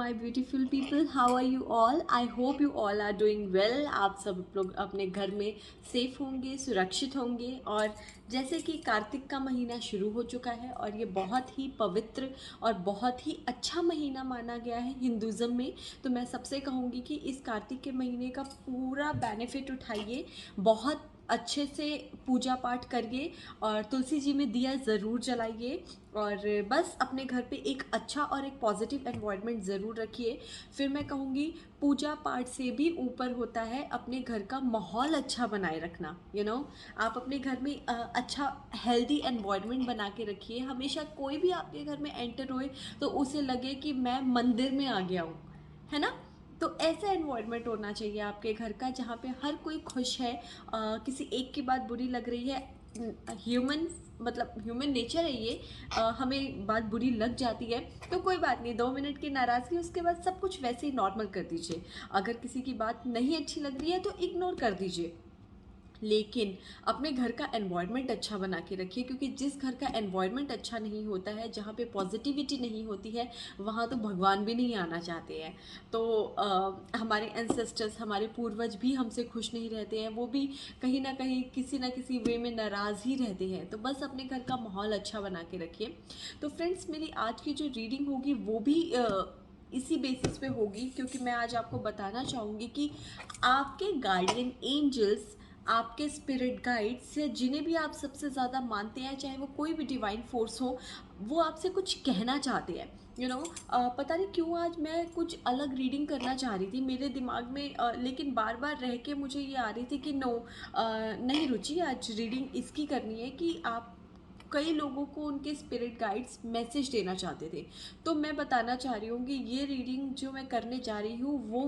my beautiful people, how are you all? I hope you all are doing well. आप सब लोग अपने घर में सेफ होंगे, सुरक्षित होंगे। और जैसे कि कार्तिक का महीना शुरू हो चुका है और ये बहुत ही पवित्र और बहुत ही अच्छा महीना माना गया है हिंदुज़म में, तो मैं सबसे कहूँगी कि इस कार्तिक के महीने का पूरा बेनिफिट उठाइए, बहुत अच्छे से पूजा पाठ करिए और तुलसी जी में दिया ज़रूर जलाइए और बस अपने घर पे एक अच्छा और एक पॉजिटिव एनवायरनमेंट ज़रूर रखिए। फिर मैं कहूँगी पूजा पाठ से भी ऊपर होता है अपने घर का माहौल अच्छा बनाए रखना। आप अपने घर में अच्छा हेल्दी एनवायरनमेंट बना के रखिए। हमेशा कोई भी आपके घर में एंटर होए तो उसे लगे कि मैं मंदिर में आ गया हूँ, है ना। तो ऐसा एनवायरनमेंट होना चाहिए आपके घर का जहाँ पे हर कोई खुश है। किसी एक की बात बुरी लग रही है, ह्यूमन नेचर है ये। हमें बात बुरी लग जाती है तो कोई बात नहीं, 2 मिनट की नाराज़गी, उसके बाद सब कुछ वैसे ही नॉर्मल कर दीजिए। अगर किसी की बात नहीं अच्छी लग रही है तो इग्नोर कर दीजिए, लेकिन अपने घर का एनवायरनमेंट अच्छा बना के रखिए, क्योंकि जिस घर का एनवायरनमेंट अच्छा नहीं होता है, जहाँ पे पॉजिटिविटी नहीं होती है, वहाँ तो भगवान भी नहीं आना चाहते हैं। तो हमारे एंसेस्टर्स, हमारे पूर्वज भी हमसे खुश नहीं रहते हैं, वो भी कहीं ना कहीं किसी ना किसी वे में नाराज़ ही रहते हैं। तो बस अपने घर का माहौल अच्छा बना के रखिए। तो फ्रेंड्स, मेरी आज की जो रीडिंग होगी वो भी इसी बेसिस पे होगी, क्योंकि मैं आज आपको बताना चाहूँगी कि आपके गार्डियन एंजल्स, आपके स्पिरिट गाइड्स, या जिन्हें भी आप सबसे ज़्यादा मानते हैं, चाहे वो कोई भी डिवाइन फोर्स हो, वो आपसे कुछ कहना चाहते हैं। पता नहीं क्यों आज मैं कुछ अलग रीडिंग करना चाह रही थी मेरे दिमाग में, लेकिन बार बार रह के मुझे ये आ रही थी कि नो, नहीं रुचि, आज रीडिंग इसकी करनी है कि आप कई लोगों को उनके स्पिरिट गाइड्स मैसेज देना चाहते थे। तो मैं बताना चाह रही हूँ कि ये रीडिंग जो मैं करने जा रही हूँ वो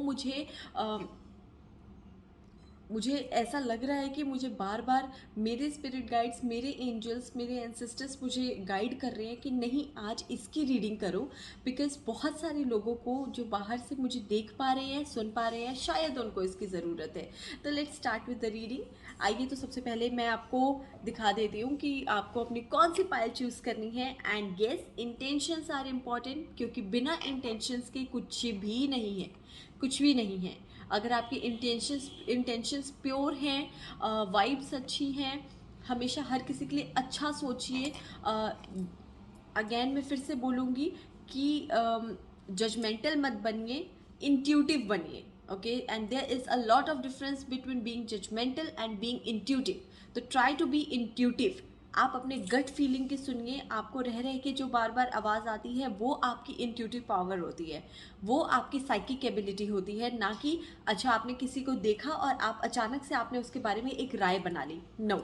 मुझे ऐसा लग रहा है कि मुझे बार बार मेरे स्पिरिट गाइड्स, मेरे एंजल्स, मेरे एंसेस्टर्स मुझे गाइड कर रहे हैं कि नहीं, आज इसकी रीडिंग करो। बिकॉज बहुत सारे लोगों को जो बाहर से मुझे देख पा रहे हैं, सुन पा रहे हैं, शायद उनको इसकी ज़रूरत है। तो let's start with the reading. आइए, तो सबसे पहले मैं आपको दिखा देती हूँ कि आपको अपनी कौन सी पाइल चूज़ करनी है। And yes, intentions are important, क्योंकि बिना इंटेंशंस के कुछ भी नहीं है, कुछ भी नहीं है। अगर आपकी इंटेंशंस प्योर हैं, वाइब्स अच्छी हैं, हमेशा हर किसी के लिए अच्छा सोचिए। अगेन मैं फिर से बोलूँगी कि जजमेंटल मत बनिए, इंट्यूटिव बनिए। Okay, and there is a lot of difference between being judgmental and being intuitive. तो ट्राई टू बी इंट्यूटिव। आप अपने गट फीलिंग की सुनिए। आपको रह रहे के जो बार बार आवाज़ आती है वो आपकी इंट्यूटिव पावर होती है, वो आपकी साइकिक एबिलिटी होती है, ना कि अच्छा आपने किसी को देखा और आप अचानक से आपने उसके बारे में एक राय बना ली। नो,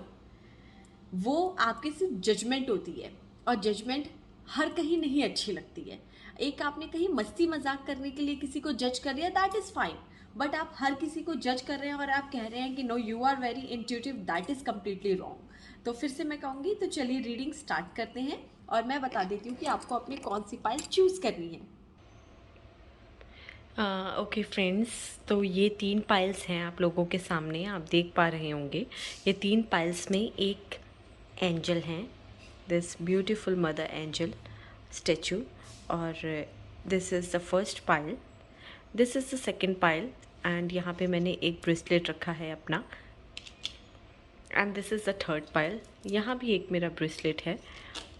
वो आपकी सिर्फ जजमेंट होती है, और जजमेंट हर कहीं नहीं अच्छी लगती है। एक आपने कहीं मस्ती मजाक करने के लिए किसी को जज कर लिया, दैट इज़ फाइन। बट आप हर किसी को जज कर रहे हैं और आप कह रहे हैं कि no, you are very intuitive, that is completely wrong. तो फिर से मैं कहूँगी, तो चलिए रीडिंग स्टार्ट करते हैं और मैं बता देती हूँ कि आपको अपनी कौन सी फाइल चूज़ करनी है। ओके फ्रेंड्स, तो ये 3 पाइल्स हैं आप लोगों के सामने, आप देख पा रहे होंगे। ये 3 पाइल्स में एक एंजल हैं, this beautiful mother angel statue, और this is the first pile, this is the second pile, and यहाँ पे मैंने एक ब्रेसलेट रखा है अपना, and this is the third pile, यहाँ भी एक मेरा ब्रेसलेट है।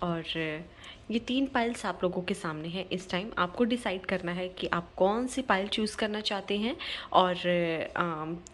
और ये 3 पाइल्स आप लोगों के सामने हैं। इस टाइम आपको डिसाइड करना है कि आप कौन सी पाइल चूज़ करना चाहते हैं, और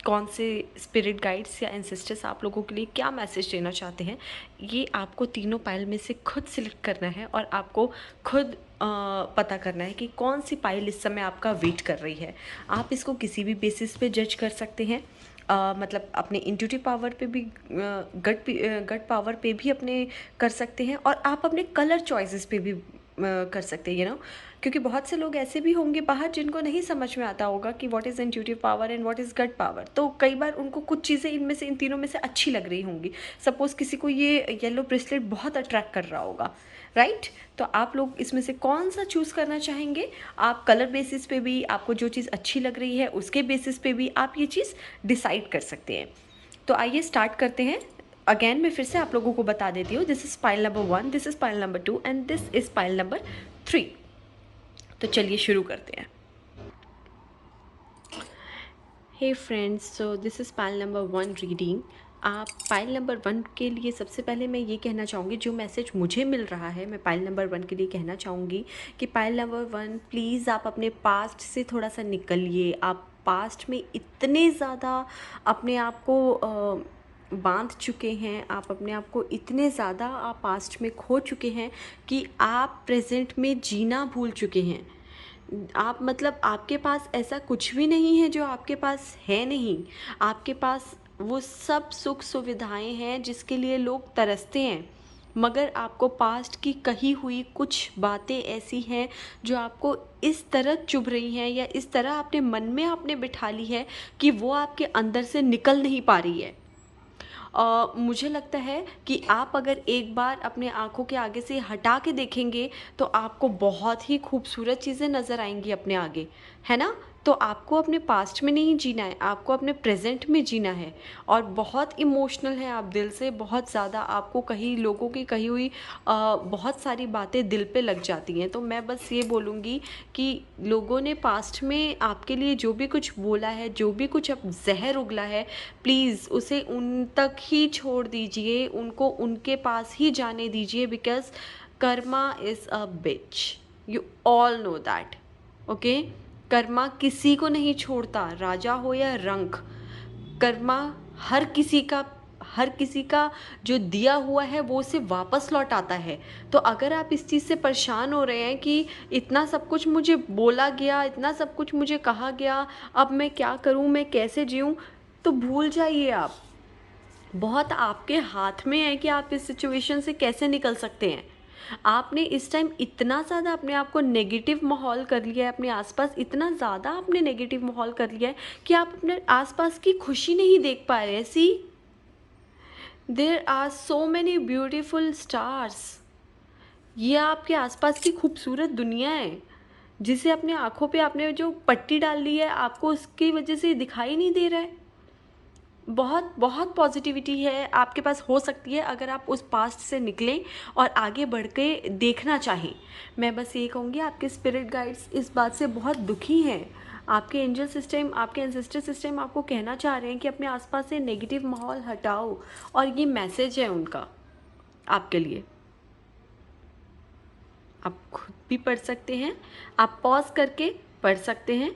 कौन से स्पिरिट गाइड्स या एंसेस्टर्स आप लोगों के लिए क्या मैसेज देना चाहते हैं। ये आपको तीनों पाइल में से खुद सिलेक्ट करना है, और आपको खुद पता करना है कि कौन सी पाइल इस समय आपका वेट कर रही है। आप इसको किसी भी बेसिस पे जज कर सकते हैं, मतलब अपने इंट्यूटिव पावर पे भी, गट पावर पे भी अपने कर सकते हैं, और आप अपने कलर चॉइसेस पे भी कर सकते हैं, क्योंकि बहुत से लोग ऐसे भी होंगे बाहर जिनको नहीं समझ में आता होगा कि what is intuitive power and what is gut power. तो कई बार उनको कुछ चीज़ें इनमें से, इन तीनों में से अच्छी लग रही होंगी। सपोज़ किसी को ये येलो ब्रेसलेट बहुत अट्रैक्ट कर रहा होगा, राइट। तो आप लोग इसमें से कौन सा चूज़ करना चाहेंगे। आप कलर बेसिस पे भी, आपको जो चीज़ अच्छी लग रही है उसके बेसिस पे भी आप ये चीज़ डिसाइड कर सकते हैं। तो आइए स्टार्ट करते हैं। अगेन मैं फिर से आप लोगों को बता देती हूँ, this is pile number 1, this is pile number 2 and this is pile number 3। तो चलिए शुरू करते हैं। Hey friends, so this is pile number 1 reading. आप पाइल नंबर 1 के लिए सबसे पहले मैं ये कहना चाहूँगी, जो मैसेज मुझे मिल रहा है मैं पाइल नंबर 1 के लिए कहना चाहूँगी कि पाइल नंबर 1 प्लीज़ आप अपने पास्ट से थोड़ा सा निकलिए। आप पास्ट में इतने ज़्यादा अपने आप को बांध चुके हैं, आप अपने आप को इतने ज़्यादा आप पास्ट में खो चुके हैं कि आप प्रेजेंट में जीना भूल चुके हैं। आप मतलब आपके पास ऐसा कुछ भी नहीं है जो आपके पास है नहीं। आपके पास वो सब सुख सुविधाएं हैं जिसके लिए लोग तरसते हैं, मगर आपको पास्ट की कही हुई कुछ बातें ऐसी हैं जो आपको इस तरह चुभ रही हैं या इस तरह अपने मन में आपने बिठा ली है कि वो आपके अंदर से निकल नहीं पा रही है। मुझे लगता है कि आप अगर एक बार अपने आँखों के आगे से हटा के देखेंगे तो आपको बहुत ही खूबसूरत चीज़ें नज़र आएंगी अपने आगे, है ना? तो आपको अपने पास्ट में नहीं जीना है, आपको अपने प्रेजेंट में जीना है। और बहुत इमोशनल है आप दिल से, बहुत ज़्यादा आपको कहीं लोगों की कही हुई बहुत सारी बातें दिल पे लग जाती हैं। तो मैं बस ये बोलूँगी कि लोगों ने पास्ट में आपके लिए जो भी कुछ बोला है, जो भी कुछ अब जहर उगला है, प्लीज़ उसे उन तक ही छोड़ दीजिए, उनको उनके पास ही जाने दीजिए। Because karma is a bitch, you all know that, okay? कर्मा किसी को नहीं छोड़ता, राजा हो या रंक। कर्मा हर किसी का, हर किसी का जो दिया हुआ है वो उसे वापस लौट आता है। तो अगर आप इस चीज़ से परेशान हो रहे हैं कि इतना सब कुछ मुझे बोला गया, इतना सब कुछ मुझे कहा गया, अब मैं क्या करूं, मैं कैसे जीऊं, तो भूल जाइए आप। बहुत आपके हाथ में है कि आप इस सिचुएशन से कैसे निकल सकते हैं। आपने इस टाइम इतना ज़्यादा अपने आप को नेगेटिव माहौल कर लिया है, अपने आसपास इतना ज़्यादा आपने नेगेटिव माहौल कर लिया है कि आप अपने आसपास की खुशी नहीं देख पा रहे। See, there are so many beautiful stars. ये आपके आसपास की खूबसूरत दुनिया है जिसे अपने आँखों पे आपने जो पट्टी डाल ली है, आपको उसकी वजह से दिखाई नहीं दे रहा है। बहुत बहुत पॉजिटिविटी है आपके पास हो सकती है अगर आप उस पास्ट से निकलें और आगे बढ़ के देखना चाहें। मैं बस ये कहूँगी, आपके स्पिरिट गाइड्स इस बात से बहुत दुखी हैं। आपके एंजल सिस्टम, आपके एंसेस्टर सिस्टम आपको कहना चाह रहे हैं कि अपने आसपास से नेगेटिव माहौल हटाओ। और ये मैसेज है उनका आपके लिए। आप खुद भी पढ़ सकते हैं, आप पॉज करके पढ़ सकते हैं,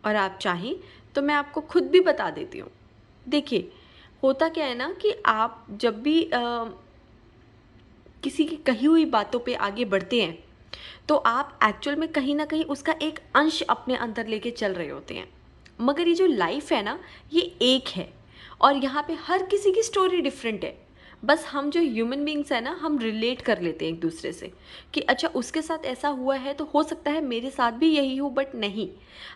और आप चाहें तो मैं आपको खुद भी बता देती हूँ। देखिए, होता क्या है ना कि आप जब भी किसी की कही हुई बातों पे आगे बढ़ते हैं तो आप एक्चुअल में कहीं ना कहीं उसका एक अंश अपने अंदर लेके चल रहे होते हैं। मगर ये जो लाइफ है ना, ये एक है, और यहाँ पे हर किसी की स्टोरी डिफरेंट है। बस हम जो ह्यूमन बींग्स है ना, हम रिलेट कर लेते हैं एक दूसरे से कि अच्छा उसके साथ ऐसा हुआ है तो हो सकता है मेरे साथ भी यही हो, बट नहीं,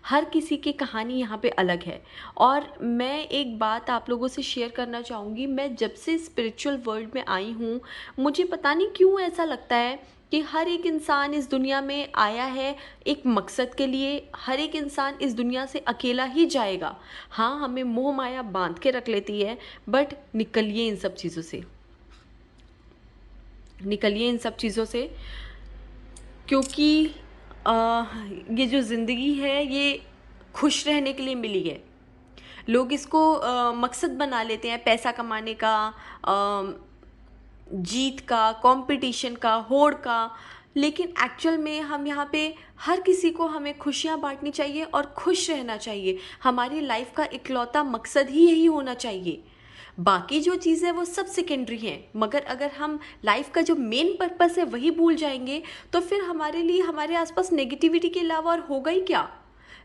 हर किसी की कहानी यहाँ पे अलग है। और मैं एक बात आप लोगों से शेयर करना चाहूँगी, मैं जब से स्पिरिचुअल वर्ल्ड में आई हूँ, मुझे पता नहीं क्यों ऐसा लगता है कि हर एक इंसान इस दुनिया में आया है एक मकसद के लिए। हर एक इंसान इस दुनिया से अकेला ही जाएगा। हाँ, हमें मोह माया बांध के रख लेती है, बट निकलिए इन सब चीज़ों से, निकलिए इन सब चीज़ों से। क्योंकि ये जो ज़िंदगी है ये खुश रहने के लिए मिली है। लोग इसको मकसद बना लेते हैं, पैसा कमाने का, जीत का, कंपटीशन का, होड़ का। लेकिन एक्चुअल में हम यहाँ पे हर किसी को हमें खुशियाँ बांटनी चाहिए और खुश रहना चाहिए। हमारी लाइफ का इकलौता मकसद ही यही होना चाहिए। बाकी जो चीज़ है वो सब सेकेंडरी हैं, मगर अगर हम लाइफ का जो मेन पर्पस है वही भूल जाएंगे तो फिर हमारे लिए हमारे आसपास नेगेटिविटी के अलावा और होगा ही क्या।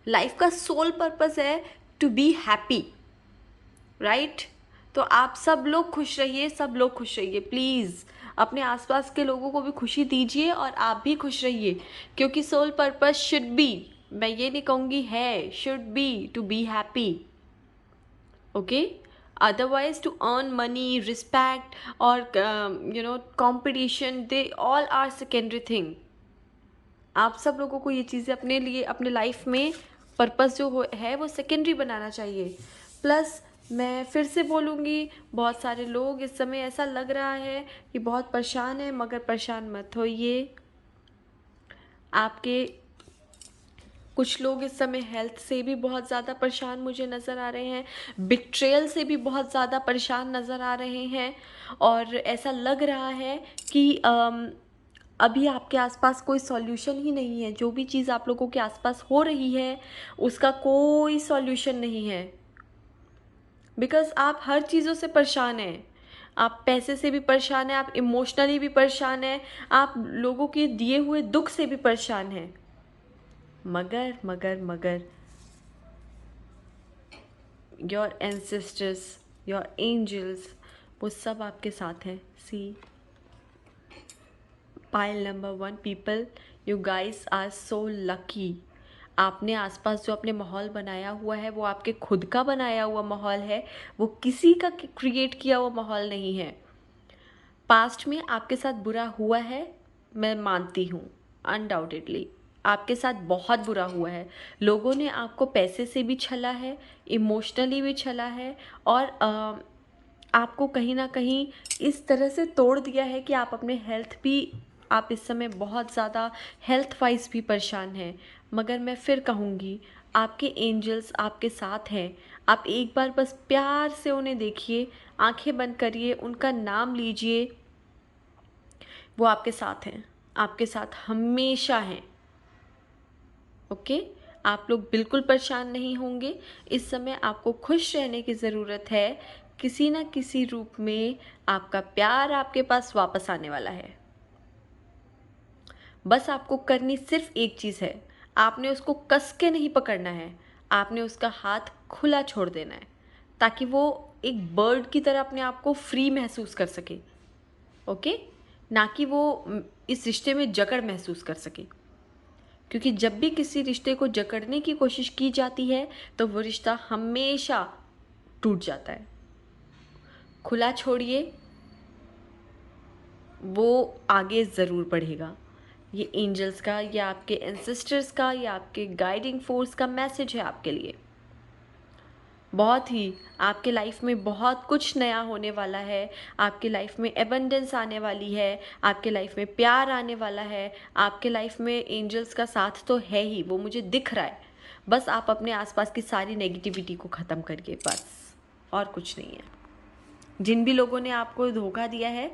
लाइफ का सोल पर्पस है टू बी हैप्पी, राइट? तो आप सब लोग खुश रहिए, सब लोग खुश रहिए प्लीज़। अपने आसपास के लोगों को भी खुशी दीजिए और आप भी खुश रहिए, क्योंकि सोल पर्पस शुड बी, मैं ये नहीं कहूँगी है, should be to be happy, okay? Otherwise, to earn money, respect, or competition, they all are secondary thing. आप सब लोगों को ये चीज़ें अपने लिए, अपने लाइफ में पर्पस जो है वो सेकेंडरी बनाना चाहिए। प्लस मैं फिर से बोलूँगी, बहुत सारे लोग इस समय ऐसा लग रहा है कि बहुत परेशान है, मगर परेशान मत होइए। आपके कुछ लोग इस समय हेल्थ से भी बहुत ज़्यादा परेशान मुझे नज़र आ रहे हैं, बिट्रेयल से भी बहुत ज़्यादा परेशान नज़र आ रहे हैं, और ऐसा लग रहा है कि अभी आपके आसपास कोई सॉल्यूशन ही नहीं है। जो भी चीज़ आप लोगों के आसपास हो रही है उसका कोई सॉल्यूशन नहीं है, बिकॉज़ आप हर चीज़ों से परेशान हैं। आप पैसे से भी परेशान हैं, आप इमोशनली भी परेशान हैं, आप लोगों के दिए हुए दुख से भी परेशान हैं। मगर मगर मगर योर एंसेस्टर्स, योर एंजल्स, वो सब आपके साथ हैं। See, pile number 1, people, you guys are so lucky. आपने आसपास जो अपने माहौल बनाया हुआ है वो आपके खुद का बनाया हुआ माहौल है, वो किसी का क्रिएट किया हुआ माहौल नहीं है। पास्ट में आपके साथ बुरा हुआ है, मैं मानती हूँ, अनडाउटेडली आपके साथ बहुत बुरा हुआ है। लोगों ने आपको पैसे से भी छला है, इमोशनली भी छला है, और आपको कहीं ना कहीं इस तरह से तोड़ दिया है कि आप अपने हेल्थ भी, आप इस समय बहुत ज़्यादा हेल्थ वाइज भी परेशान हैं। मगर मैं फिर कहूँगी, आपके एंजल्स आपके साथ हैं। आप एक बार बस प्यार से उन्हें देखिए, आंखें बंद करिए, उनका नाम लीजिए, वो आपके साथ हैं, आपके साथ हमेशा हैं। ओके, आप लोग बिल्कुल परेशान नहीं होंगे। इस समय आपको खुश रहने की ज़रूरत है। किसी न किसी रूप में आपका प्यार आपके पास वापस आने वाला है। बस आपको करनी सिर्फ एक चीज़ है, आपने उसको कस के नहीं पकड़ना है, आपने उसका हाथ खुला छोड़ देना है, ताकि वो एक बर्ड की तरह अपने आप को फ्री महसूस कर सके। ओके, ना कि वो इस रिश्ते में जकड़ महसूस कर सके, क्योंकि जब भी किसी रिश्ते को जकड़ने की कोशिश की जाती है तो वो रिश्ता हमेशा टूट जाता है। खुला छोड़िए, वो आगे ज़रूर बढ़ेगा। ये एंजल्स का या आपके एंसेस्टर्स का या आपके गाइडिंग फोर्स का मैसेज है आपके लिए। बहुत ही आपके लाइफ में बहुत कुछ नया होने वाला है, आपके लाइफ में एबंडेंस आने वाली है, आपके लाइफ में प्यार आने वाला है, आपके लाइफ में एंजल्स का साथ तो है ही, वो मुझे दिख रहा है। बस आप अपने आसपास की सारी नेगेटिविटी को ख़त्म करिए, बस, और कुछ नहीं है। जिन भी लोगों ने आपको धोखा दिया है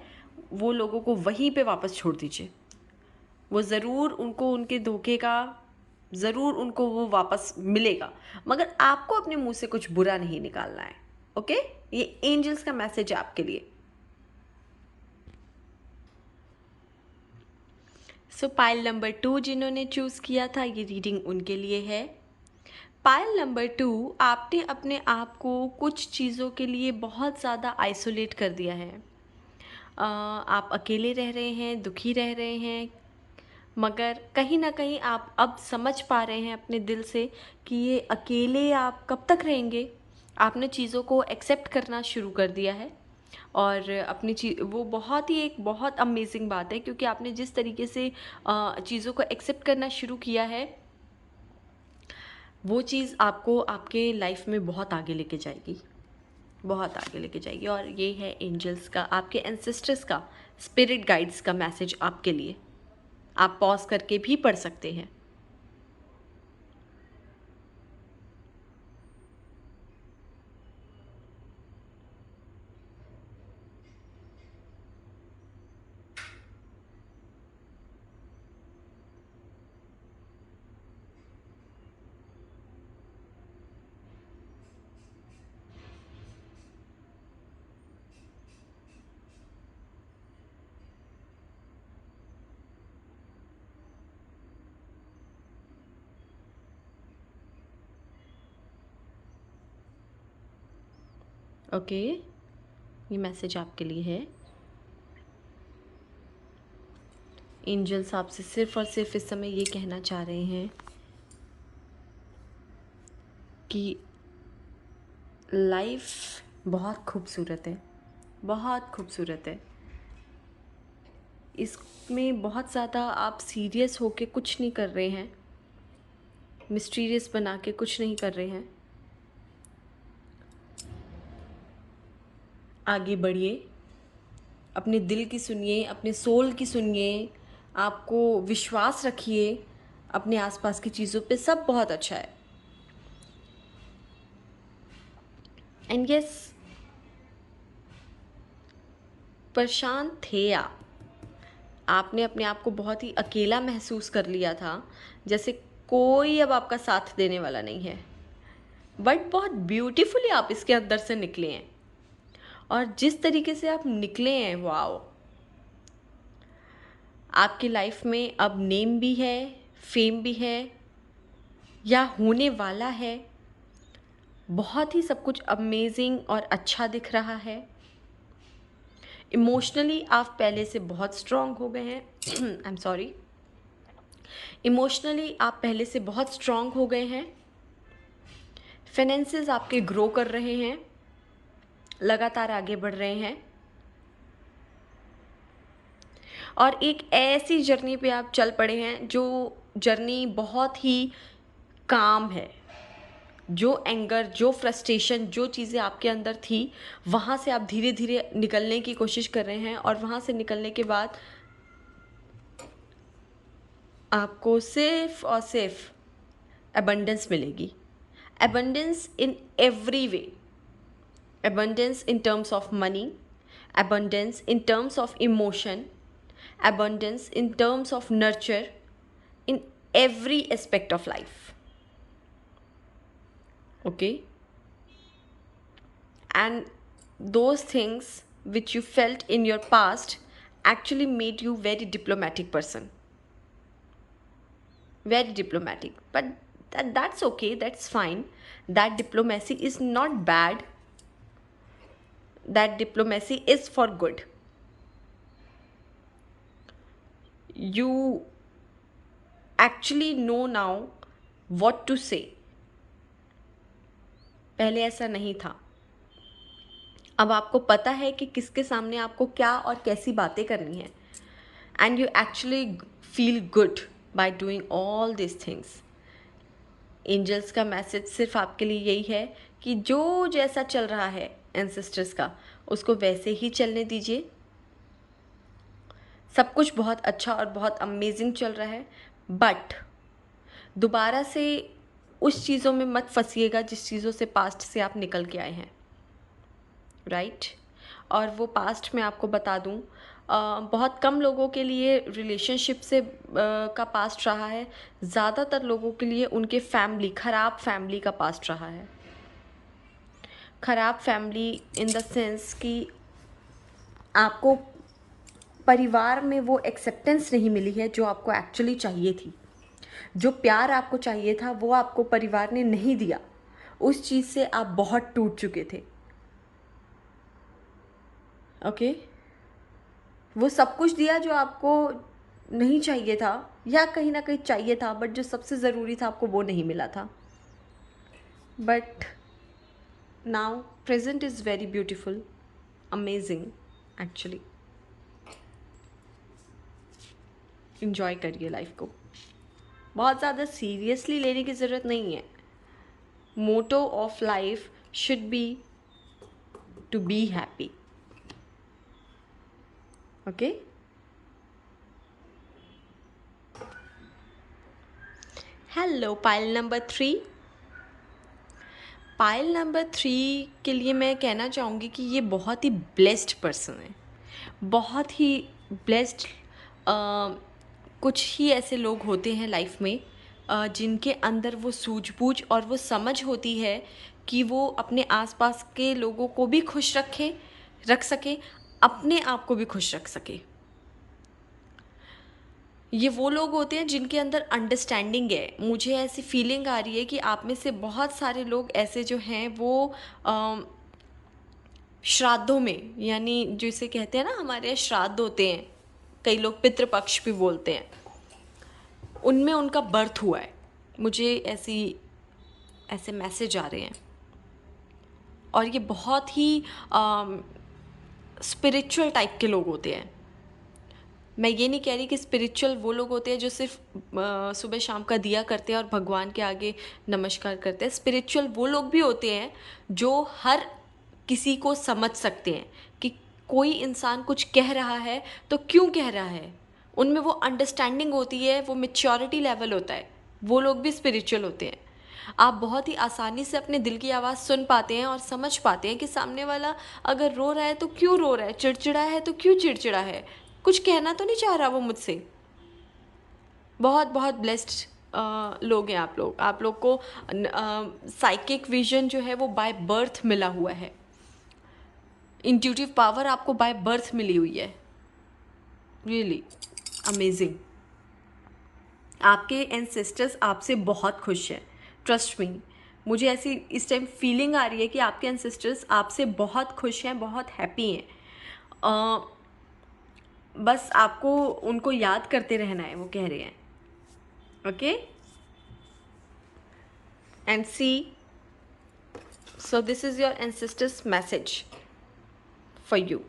वो लोगों को वहीं पे वापस छोड़ दीजिए। वो ज़रूर उनको उनके धोखे का ज़रूर उनको वो वापस मिलेगा, मगर आपको अपने मुंह से कुछ बुरा नहीं निकालना है। ओके, ये एंजल्स का मैसेज है आपके लिए। सो पाइल नंबर 2 जिन्होंने चूज़ किया था, ये रीडिंग उनके लिए है। पाइल नंबर 2, आपने अपने आप को कुछ चीज़ों के लिए बहुत ज़्यादा आइसोलेट कर दिया है। आप अकेले रह रहे हैं, दुखी रह रहे हैं, मगर कहीं ना कहीं आप अब समझ पा रहे हैं अपने दिल से कि ये अकेले आप कब तक रहेंगे। आपने चीज़ों को एक्सेप्ट करना शुरू कर दिया है, और अपनी चीज़ वो बहुत ही एक बहुत अमेजिंग बात है, क्योंकि आपने जिस तरीके से चीज़ों को एक्सेप्ट करना शुरू किया है वो चीज़ आपको आपके लाइफ में बहुत आगे लेके जाएगी, बहुत आगे लेके जाएगी। और ये है एंजल्स का, आपके एंसेस्टर्स का, स्पिरिट गाइड्स का मैसेज आपके लिए। आप पॉज करके भी पढ़ सकते हैं। ओके, ये मैसेज आपके लिए है। एंजल्स आपसे सिर्फ और सिर्फ इस समय ये कहना चाह रहे हैं कि लाइफ बहुत खूबसूरत है, बहुत खूबसूरत है। इसमें बहुत ज़्यादा आप सीरियस होके कुछ नहीं कर रहे हैं, मिस्टीरियस बना के कुछ नहीं कर रहे हैं। आगे बढ़िए, अपने दिल की सुनिए, अपने सोल की सुनिए, आपको विश्वास रखिए, अपने आसपास की चीज़ों पे, सब बहुत अच्छा है। एंड यस, परेशान थे आप, आपने अपने आप को बहुत ही अकेला महसूस कर लिया था, जैसे कोई अब आपका साथ देने वाला नहीं है। बट बहुत ब्यूटीफुली आप इसके अंदर से निकले हैं, और जिस तरीके से आप निकले हैं, वाओ। आपकी लाइफ में अब नेम भी है, फेम भी है, या होने वाला है। बहुत ही सब कुछ अमेजिंग और अच्छा दिख रहा है। इमोशनली आप पहले से बहुत स्ट्रांग हो गए हैं। I am sorry. इमोशनली आप पहले से बहुत स्ट्रांग हो गए हैं। फाइनेंसेस आपके ग्रो कर रहे हैं, लगातार आगे बढ़ रहे हैं, और एक ऐसी जर्नी पे आप चल पड़े हैं जो जर्नी बहुत ही काम है। जो एंगर, जो फ्रस्ट्रेशन, जो चीज़ें आपके अंदर थी, वहाँ से आप धीरे धीरे निकलने की कोशिश कर रहे हैं, और वहाँ से निकलने के बाद आपको सिर्फ और सिर्फ abundance मिलेगी। abundance in every way, abundance in terms of money, abundance in terms of emotion, abundance in terms of nurture, in every aspect of life. Okay, and those things which you felt in your past actually made you very diplomatic person, very diplomatic. But that's okay, that's fine. That diplomacy is not bad, that diplomacy is for good. You actually know now what to say. पहले ऐसा नहीं था। अब आपको पता है कि किसके सामने आपको क्या और कैसी बातें करनी है, and you actually feel good by doing all this things. Angels का मैसेज सिर्फ आपके लिए यही है कि जो जैसा चल रहा है एंसेस्टर्स का, उसको वैसे ही चलने दीजिए। सब कुछ बहुत अच्छा और बहुत अमेजिंग चल रहा है, बट दोबारा से उस चीज़ों में मत फंसिएगा जिस चीज़ों से पास्ट से आप निकल के आए हैं, राइट। और वो पास्ट में आपको बता दूं, बहुत कम लोगों के लिए रिलेशनशिप से का पास्ट रहा है। ज़्यादातर लोगों के लिए उनके फैमिली, ख़राब फैमिली का पास्ट रहा है। ख़राब फैमिली इन द सेंस कि आपको परिवार में वो एक्सेप्टेंस नहीं मिली है जो आपको एक्चुअली चाहिए थी। जो प्यार आपको चाहिए था वो आपको परिवार ने नहीं दिया। उस चीज़ से आप बहुत टूट चुके थे। ओके, वो सब कुछ दिया जो आपको नहीं चाहिए था, या कहीं ना कहीं चाहिए था, बट जो सबसे ज़रूरी था आपको वो नहीं मिला था। But now present is very beautiful, amazing actually. Enjoy करिए लाइफ को, बहुत ज़्यादा सीरियसली लेने की ज़रूरत नहीं है। Motto of life should be to be happy. Okay, hello pile number 3। Pile number 3 के लिए मैं कहना चाहूँगी कि ये बहुत ही ब्लेस्ड पर्सन है, बहुत ही ब्लेस्ड। कुछ ही ऐसे लोग होते हैं लाइफ में जिनके अंदर वो सूझबूझ और वो समझ होती है कि वो अपने आसपास के लोगों को भी खुश रख सके, अपने आप को भी खुश रख सके। ये वो लोग होते हैं जिनके अंदर अंडरस्टैंडिंग है। मुझे ऐसी फीलिंग आ रही है कि आप में से बहुत सारे लोग ऐसे जो हैं वो श्राद्धों में, यानी जिसे कहते हैं ना, हमारे यहाँ श्राद्ध होते हैं, कई लोग पितृपक्ष भी बोलते हैं, उनमें उनका बर्थ हुआ है। मुझे ऐसे मैसेज आ रहे हैं, और ये बहुत ही स्पिरिचुअल टाइप के लोग होते हैं। मैं ये नहीं कह रही कि स्पिरिचुअल वो लोग होते हैं जो सिर्फ सुबह शाम का दिया करते हैं और भगवान के आगे नमस्कार करते हैं। स्पिरिचुअल वो लोग भी होते हैं जो हर किसी को समझ सकते हैं कि कोई इंसान कुछ कह रहा है तो क्यों कह रहा है, उनमें वो अंडरस्टैंडिंग होती है, वो मैच्योरिटी लेवल होता है, वो लोग भी स्पिरिचुअल होते हैं। आप बहुत ही आसानी से अपने दिल की आवाज़ सुन पाते हैं और समझ पाते हैं कि सामने वाला अगर रो रहा है तो क्यों रो रहा है, चिड़चिड़ा है तो क्यों चिड़चिड़ा है, कुछ कहना तो नहीं चाह रहा वो मुझसे। बहुत बहुत ब्लेस्ड लोग हैं आप लोग को साइकिक विजन जो है वो बाय बर्थ मिला हुआ है, इंट्यूटिव पावर आपको बाय बर्थ मिली हुई है। Really amazing. आपके एंसेस्टर्स आपसे बहुत खुश हैं, ट्रस्ट मी। मुझे ऐसी इस टाइम फीलिंग आ रही है कि आपके एंसेस्टर्स आपसे बहुत खुश हैं, बहुत हैप्पी हैं। बस आपको उनको याद करते रहना है, वो कह रहे हैं। Okay and see, so this is your ancestors message for you.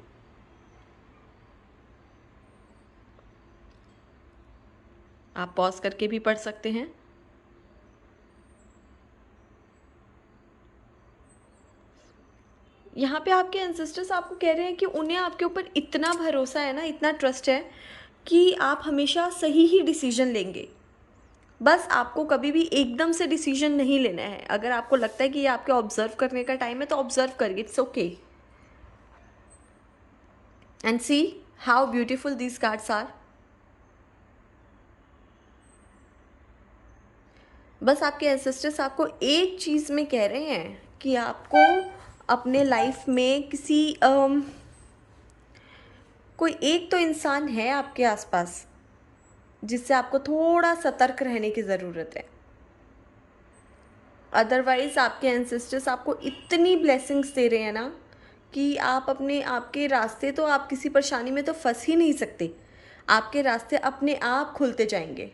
आप पॉज करके भी पढ़ सकते हैं। यहाँ पे आपके एंसेस्टर्स आपको कह रहे हैं कि उन्हें आपके ऊपर इतना भरोसा है ना, इतना ट्रस्ट है कि आप हमेशा सही ही डिसीजन लेंगे। बस आपको कभी भी एकदम से डिसीजन नहीं लेना है। अगर आपको लगता है कि ये आपके ऑब्जर्व करने का टाइम है तो ऑब्जर्व करिए, it's okay. And see how beautiful these cards are. बस आपके एंसेस्टर्स आपको एक चीज़ में कह रहे हैं कि आपको अपने लाइफ में किसी कोई एक तो इंसान है आपके आसपास जिससे आपको थोड़ा सतर्क रहने की ज़रूरत है। अदरवाइज़ आपके एंसेस्टर्स आपको इतनी ब्लेसिंग्स दे रहे हैं ना कि आप अपने आपके रास्ते, तो आप किसी परेशानी में तो फंस ही नहीं सकते, आपके रास्ते अपने आप खुलते जाएंगे।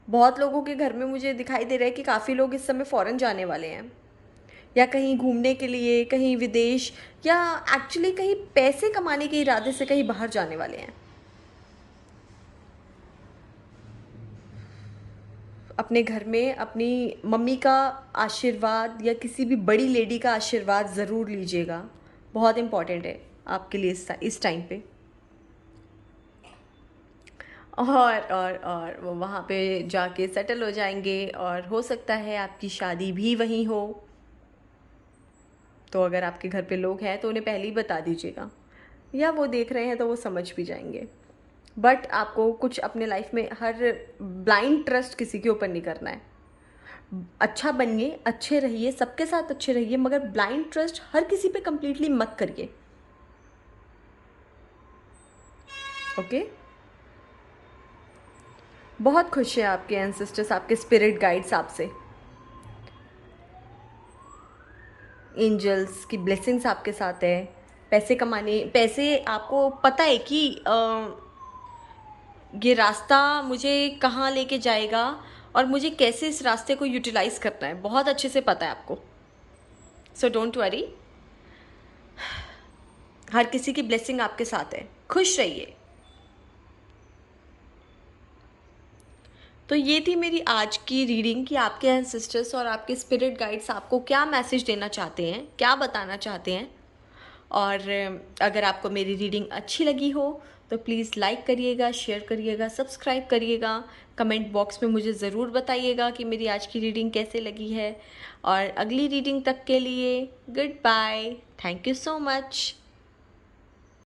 बहुत लोगों के घर में मुझे दिखाई दे रहा है कि काफ़ी लोग इस समय फ़ॉरेन जाने वाले हैं, या कहीं घूमने के लिए, कहीं विदेश, या एक्चुअली कहीं पैसे कमाने के इरादे से कहीं बाहर जाने वाले हैं। अपने घर में अपनी मम्मी का आशीर्वाद या किसी भी बड़ी लेडी का आशीर्वाद ज़रूर लीजिएगा, बहुत इम्पॉर्टेंट है आपके लिए इस टाइम पे। और वो वहाँ पे जाके सेटल हो जाएंगे और हो सकता है आपकी शादी भी वहीं हो। तो अगर आपके घर पे लोग हैं तो उन्हें पहले ही बता दीजिएगा, या वो देख रहे हैं तो वो समझ भी जाएंगे। बट आपको कुछ अपने लाइफ में हर ब्लाइंड ट्रस्ट किसी के ऊपर नहीं करना है। अच्छा बनिए, अच्छे रहिए, सबके साथ अच्छे रहिए, मगर ब्लाइंड ट्रस्ट हर किसी पे कंप्लीटली मत करिए। ओके बहुत खुश है आपके एंसेस्टर्स, आपके स्पिरिट गाइड्स आपसे, एंजल्स की ब्लेसिंग्स आपके साथ है। पैसे आपको पता है कि ये रास्ता मुझे कहाँ लेके जाएगा और मुझे कैसे इस रास्ते को यूटिलाइज करना है, बहुत अच्छे से पता है आपको। सो डोंट वरी, हर किसी की ब्लेसिंग आपके साथ है, खुश रहिए। तो ये थी मेरी आज की रीडिंग कि आपके एंसेस्टर्स और आपके स्पिरिट गाइड्स आपको क्या मैसेज देना चाहते हैं, क्या बताना चाहते हैं। और अगर आपको मेरी रीडिंग अच्छी लगी हो तो प्लीज़ लाइक करिएगा, शेयर करिएगा, सब्सक्राइब करिएगा। कमेंट बॉक्स में मुझे ज़रूर बताइएगा कि मेरी आज की रीडिंग कैसे लगी है। और अगली रीडिंग तक के लिए goodbye, thank you so much.